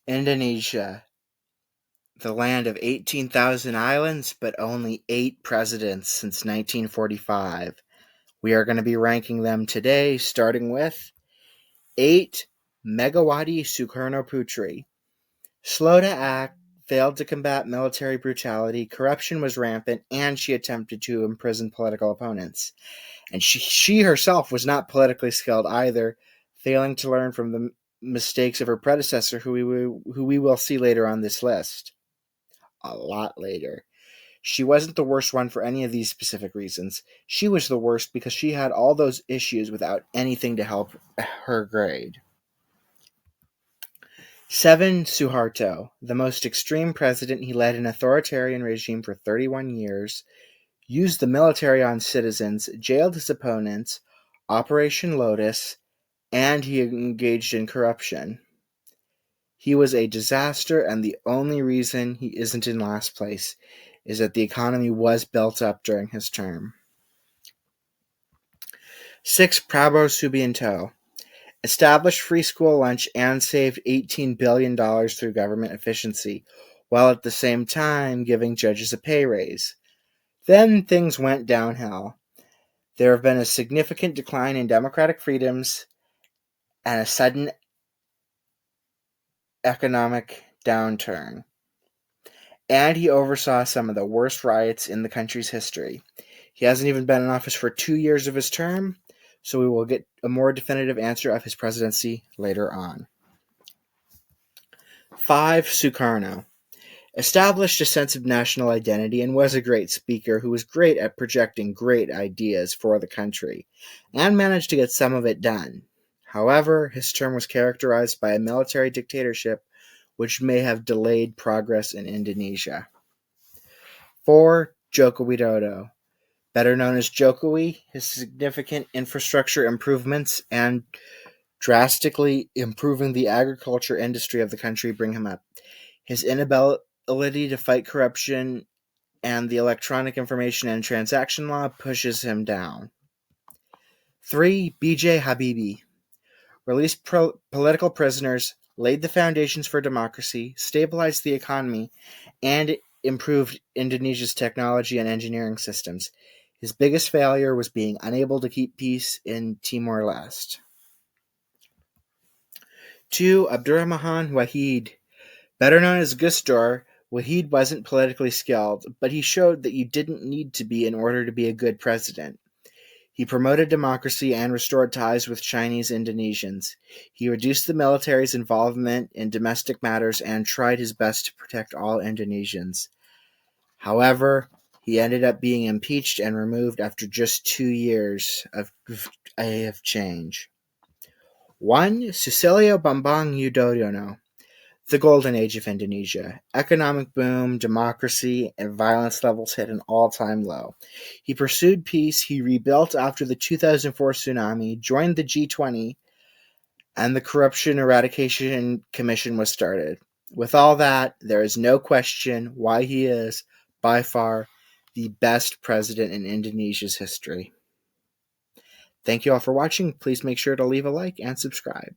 Indonesia, the land of 18,000 islands, but only 8 presidents since 1945. We are going to be ranking them today, starting with 8. Megawati Sukarno Putri. Slow to act, failed to combat military brutality, corruption was rampant, and she attempted to imprison political opponents. And she herself was not politically skilled either, failing to learn from the mistakes of her predecessor, who we will see later on this list. A lot later. She wasn't the worst one for any of these specific reasons. She was the worst because she had all those issues without anything to help her grade. 7. Suharto, the most extreme president. He led an authoritarian regime for 31 years, used the military on citizens, jailed his opponents, Operation Lotus, and he engaged in corruption. He was a disaster, and the only reason he isn't in last place is that the economy was built up during his term. 6. Prabowo Subianto established free school lunch and saved $18 billion through government efficiency, while at the same time giving judges a pay raise. Then things went downhill. There have been a significant decline in democratic freedoms and a sudden economic downturn. And he oversaw some of the worst riots in the country's history. He hasn't even been in office for 2 years of his term, so we will get a more definitive answer of his presidency later on. 5. Sukarno established a sense of national identity and was a great speaker who was great at projecting great ideas for the country, and managed to get some of it done. However, his term was characterized by a military dictatorship which may have delayed progress in Indonesia. 4. Joko Widodo, better known as Jokowi, his significant infrastructure improvements and drastically improving the agriculture industry of the country bring him up. His inability to fight corruption and the electronic information and transaction law pushes him down. 3. B.J. Habibie released political prisoners, laid the foundations for democracy, stabilized the economy, and improved Indonesia's technology and engineering systems. His biggest failure was being unable to keep peace in Timor-Leste. 2. Abdurrahman Wahid, better known as Gusdur, Wahid wasn't politically skilled, but he showed that you didn't need to be in order to be a good president. He promoted democracy and restored ties with Chinese Indonesians. He reduced the military's involvement in domestic matters and tried his best to protect all Indonesians. However, he ended up being impeached and removed after just 2 years of change. 1. Susilo Bambang Yudhoyono, the golden age of Indonesia. Economic boom, democracy, and violence levels hit an all-time low. He pursued peace, he rebuilt after the 2004 tsunami, joined the G20, and the Corruption Eradication Commission was started. With all that, there is no question why he is, by far, the best president in Indonesia's history. Thank you all for watching. Please make sure to leave a like and subscribe.